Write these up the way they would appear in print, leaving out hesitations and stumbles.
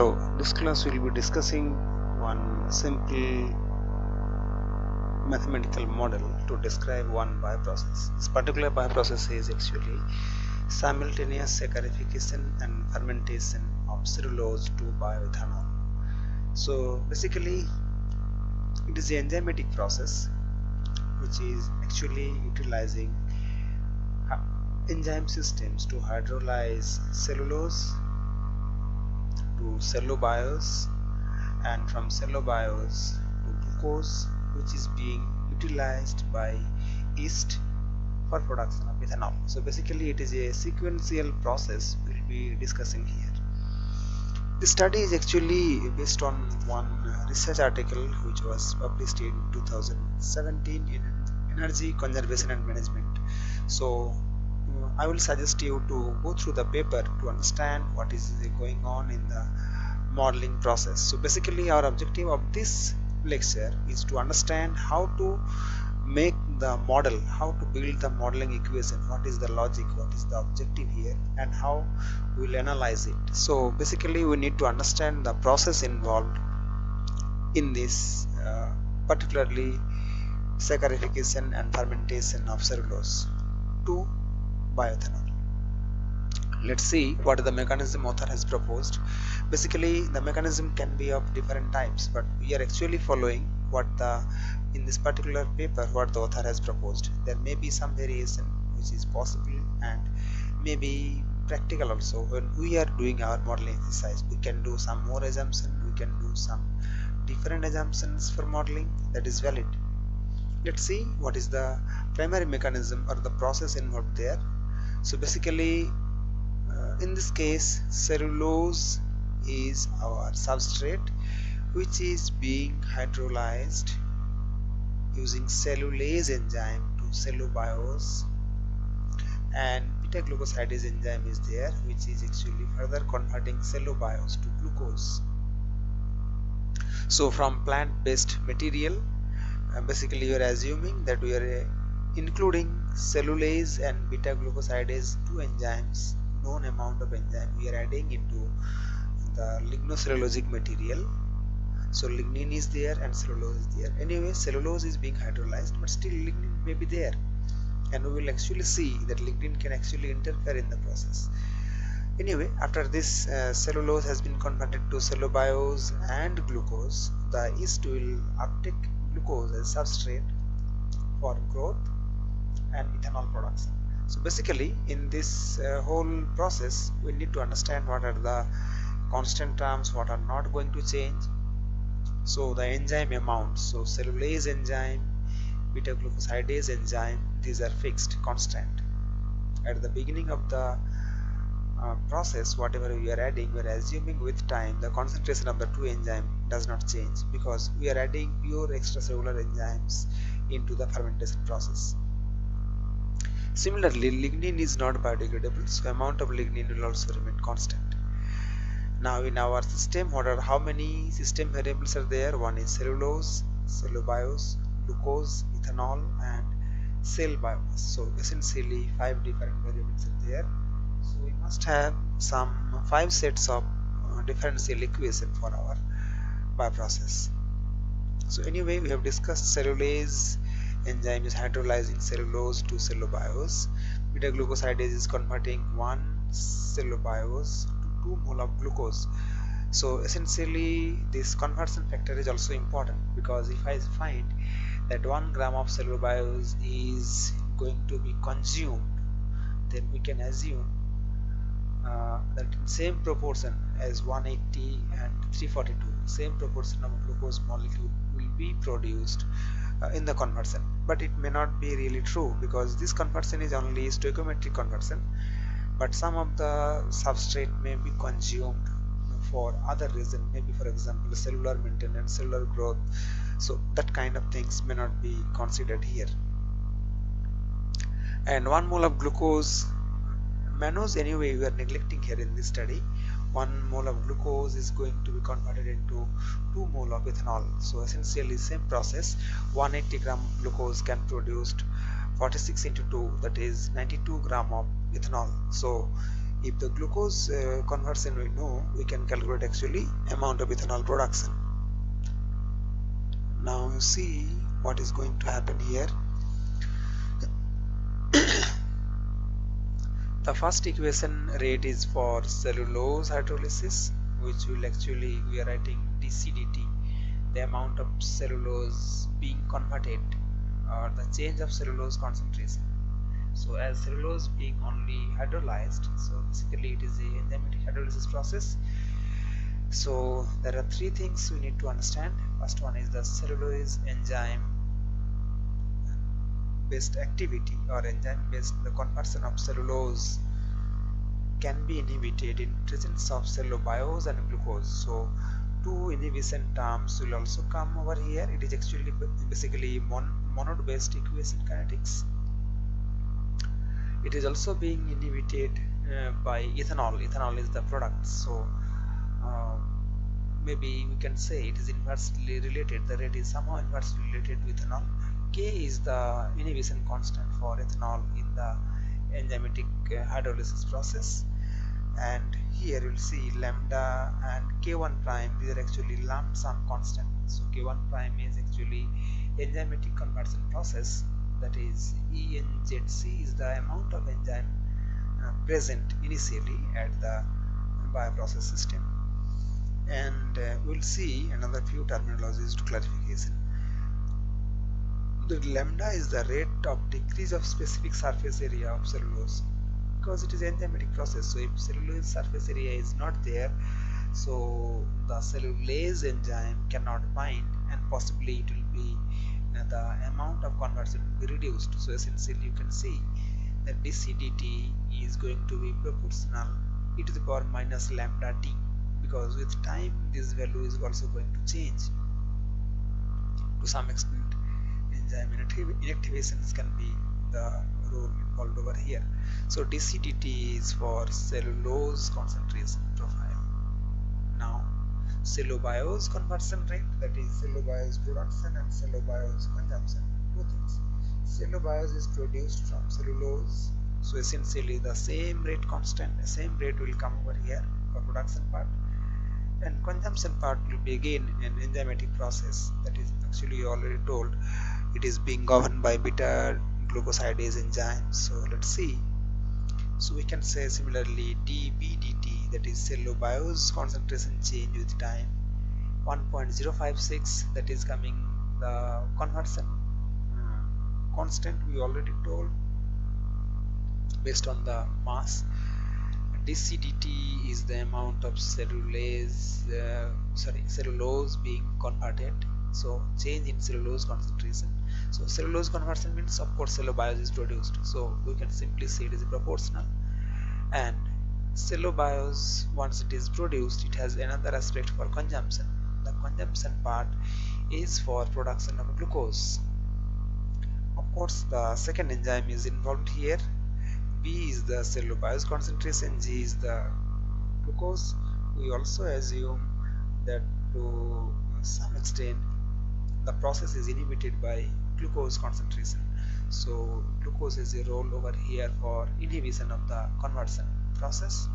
Hello, this class will be discussing one simple mathematical model to describe one bioprocess. This particular bioprocess is actually simultaneous saccharification and fermentation of cellulose to bioethanol. So basically it is an enzymatic process which is actually utilizing enzyme systems to hydrolyze cellulose to cellobiose and from cellobiose to glucose, which is being utilized by yeast for production of ethanol. So basically it is a sequential process we'll be discussing here. This study is actually based on one research article which was published in 2017 in Energy Conservation and Management. So I will suggest you to go through the paper to understand what is going on in the modeling process. So basically our objective of this lecture is to understand how to make the model, how to build the modeling equation, what is the logic, what is the objective here, and how we will analyze it. So basically we need to understand the process involved in this particularly saccharification and fermentation of cellulose to bioethanol. Let's see what the mechanism author has proposed. Basically the mechanism can be of different types, but we are actually following what in this particular paper what the author has proposed. There may be some variation which is possible and maybe practical also. When we are doing our modeling exercise, we can do some more assumption, we can do some different assumptions for modeling, that is valid. Let's see what is the primary mechanism or the process involved there. So basically in this case cellulose is our substrate which is being hydrolyzed using cellulase enzyme to cellobiose, and beta glucosidase enzyme is there which is actually further converting cellobiose to glucose. So from plant based material, basically you are assuming that we are including cellulase and beta glucosidase, two enzymes, known amount of enzyme we are adding into the lignocellulosic material. So lignin is there and cellulose is there. Anyway, cellulose is being hydrolyzed, but still lignin may be there, and we will actually see that lignin can actually interfere in the process. Anyway, after this cellulose has been converted to cellobiose and glucose, the yeast will uptake glucose as substrate for growth and ethanol production. So basically in this whole process we need to understand what are the constant terms, what are not going to change. So the enzyme amounts, so cellulase enzyme, beta glucosidase enzyme, these are fixed, constant. At the beginning of the process, whatever we are adding, we are assuming with time the concentration of the two enzymes does not change because we are adding pure extracellular enzymes into the fermentation process. Similarly, lignin is not biodegradable, so amount of lignin will also remain constant. Now in our system, how many system variables are there? One is cellulose, cellobiose, glucose, ethanol, and cell biomass. So essentially 5 different variables are there. So we must have some 5 sets of differential equation for our bioprocess. So anyway, we have discussed cellulase enzyme is hydrolyzing cellulose to cellobiose. Beta glucosidase is converting 1 cellobiose to 2 mole of glucose. So essentially this conversion factor is also important, because if I find that 1 gram of cellobiose is going to be consumed, then we can assume that in same proportion as 180 and 342, same proportion of glucose molecule will be produced in the conversion. But it may not be really true, because this conversion is only stoichiometric conversion, but some of the substrate may be consumed for other reason, maybe for example cellular maintenance, cellular growth. So that kind of things may not be considered here. And 1 mole of glucose, mannose anyway we are neglecting here in this study. 1 mole of glucose is going to be converted into 2 mole of ethanol. So essentially same process, 180 gram glucose can produce 46 into 2, that is 92 gram of ethanol. So If the glucose conversion we know, we can calculate actually amount of ethanol production. Now you see what is going to happen here. The first equation rate is for cellulose hydrolysis, which will actually we are writing dCdt, the amount of cellulose being converted or the change of cellulose concentration. So as cellulose being only hydrolyzed, so basically it is a enzymatic hydrolysis process. So there are three things we need to understand. First one is the cellulose enzyme based activity or enzyme based the conversion of cellulose can be inhibited in presence of cellulobiose and glucose. So two inhibition terms will also come over here. It is actually basically monod based equation kinetics. It is also being inhibited by ethanol. Ethanol is the product, so maybe we can say it is inversely related. The rate is somehow inversely related to ethanol. K is the inhibition constant for ethanol in the enzymatic hydrolysis process, and here you'll see lambda and K1 prime, these are actually lump sum constant. So K1 prime is actually enzymatic conversion process, that is ENZC is the amount of enzyme present initially at the bioprocess system. And we'll see another few terminologies to clarification. The lambda is the rate of decrease of specific surface area of cellulose, because it is enzymatic process. So if cellulose surface area is not there, so the cellulase enzyme cannot bind, and possibly it will be the amount of conversion will be reduced. So essentially you can see that dCdt is going to be proportional e to the power minus lambda t, because with time this value is also going to change to some extent. Enzyme inactivations can be the role involved over here. So dCdt is for cellulose concentration profile. Now cellulobiose conversion rate, that is cellulobiose production and cellulobiose consumption, two things. Cellulobiose is produced from cellulose, so essentially the same rate constant, the same rate will come over here for production part, and consumption part will be again an enzymatic process, that is actually already told it is being governed by beta glucosidase enzyme. So let's see. So we can say similarly dBdt, that is cellulobiose concentration change with time, 1.056, that is coming the conversion constant we already told based on the mass. dCdt is the amount of cellulose being converted, so change in cellulose concentration. So cellulose conversion means of course cellulobiose is produced, so we can simply say it is proportional. And cellulobiose, once it is produced, it has another aspect for consumption. The consumption part is for production of glucose. Of course the second enzyme is involved here. B is the cellulobiose concentration, G is the glucose. We also assume that to some extent the process is inhibited by glucose concentration. So glucose has a role over here for inhibition of the conversion process.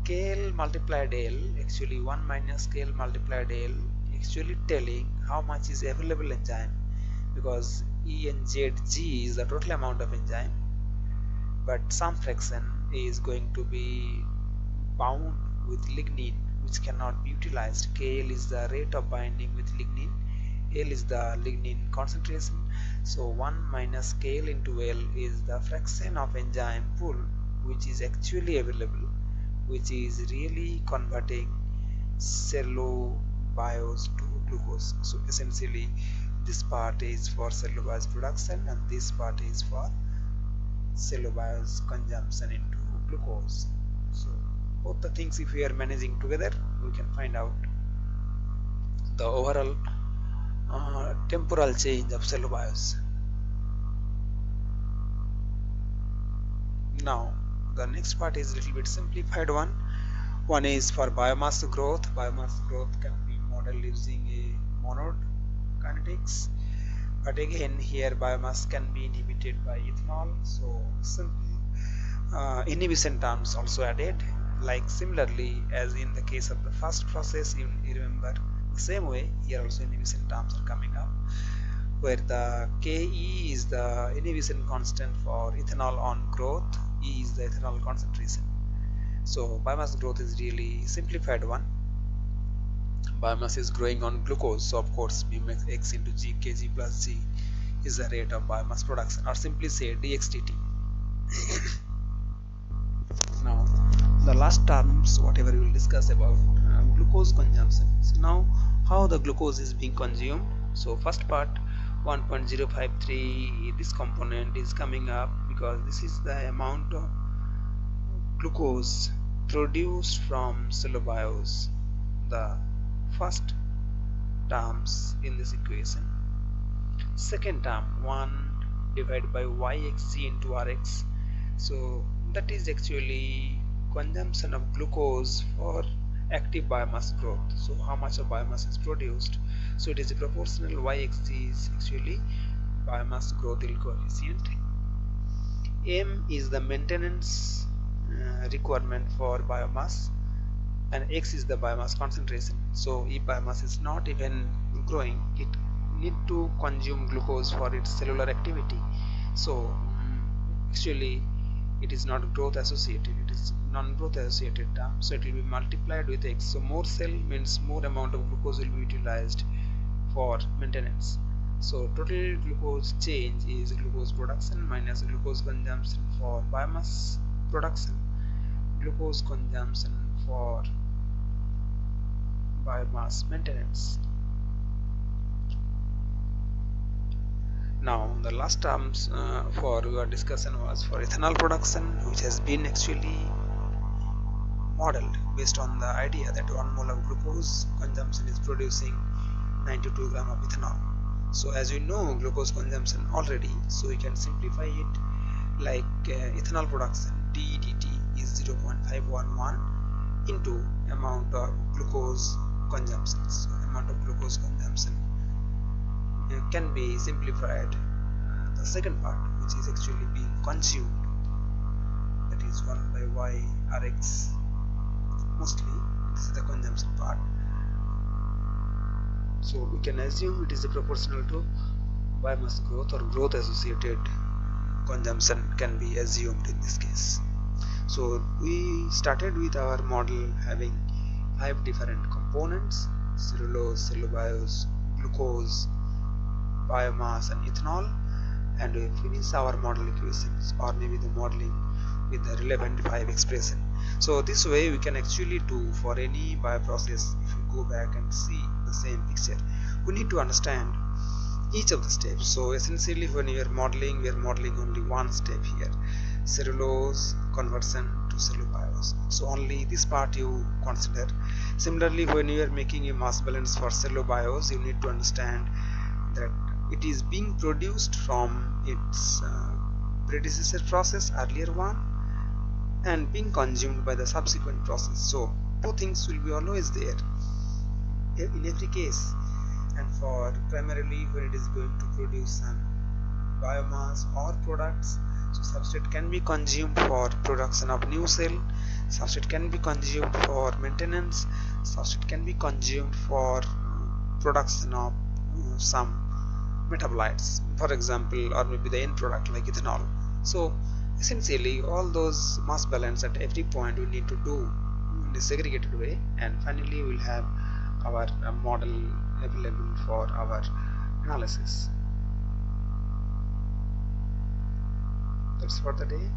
KL multiplied L, actually 1 minus KL multiplied L, actually telling how much is available enzyme, because ENZG is the total amount of enzyme, but some fraction is going to be bound with lignin, which cannot be utilized. KL is the rate of binding with lignin, L is the lignin concentration. So 1 minus KL into L is the fraction of enzyme pool which is actually available, which is really converting cellulobiose to glucose. So essentially this part is for cellulobiose production and this part is for cellulobiose consumption into glucose. So both the things, if we are managing together, we can find out the overall temporal change of cellulobiose. Now the next part is a little bit simplified one. One is for biomass growth. Biomass growth can be modeled using a monod kinetics, but again here biomass can be inhibited by ethanol. So simple inhibition terms also added, like similarly as in the case of the first process. You remember the same way here also inhibition terms are coming up, where the Ke is the inhibition constant for ethanol on growth, E is the ethanol concentration. So biomass growth is really simplified one. Biomass is growing on glucose, so of course mu max x into g, kg plus g is the rate of biomass production, or simply say dxdt. Now the last terms whatever we will discuss about glucose consumption. So now how the glucose is being consumed. So first part 1.053, this component is coming up because this is the amount of glucose produced from cellulose, the first terms in this equation. Second term 1 divided by yxc into rx, so that is actually consumption of glucose for active biomass growth. So how much of biomass is produced, so it is a proportional yxc is actually biomass growth coefficient. M is the maintenance requirement for biomass, and x is the biomass concentration. So if biomass is not even growing, it need to consume glucose for its cellular activity. So actually it is not growth associated, it is non-growth associated term, so it will be multiplied with x. So more cell means more amount of glucose will be utilized for maintenance. So total glucose change is glucose production minus glucose consumption for biomass production, glucose consumption for biomass maintenance. Now the last terms for your discussion was for ethanol production, which has been actually modeled based on the idea that 1 mole of glucose consumption is producing 92 gram of ethanol. So as we know glucose consumption already, so we can simplify it like ethanol production d dt is 0.511 into amount of glucose consumption. So amount of glucose consumption can be simplified the second part, which is actually being consumed, that is 1 by y rx. Mostly this is the consumption part, so we can assume it is proportional to biomass growth, or growth associated consumption can be assumed in this case. So we started with our model having 5 different components: cellulose, cellulose, glucose, biomass and ethanol, and we finish our model equations, or maybe the modeling with the relevant 5 expression. So this way we can actually do for any bioprocess. If you go back and see the same picture, we need to understand each of the steps. So essentially when we are modeling only one step here, cellulose conversion to cellulose, so only this part you consider. Similarly when you are making a mass balance for cellulose, you need to understand that it is being produced from its predecessor process, earlier one, and being consumed by the subsequent process. So two things will be always there in every case. And for primarily when it is going to produce some biomass or products, so substrate can be consumed for production of new cell, substrate can be consumed for maintenance, substrate can be consumed for production of some metabolites, for example, or maybe the end product like ethanol. So essentially all those mass balance at every point we need to do in a segregated way, and finally we'll have our model available for our analysis. That's for the day.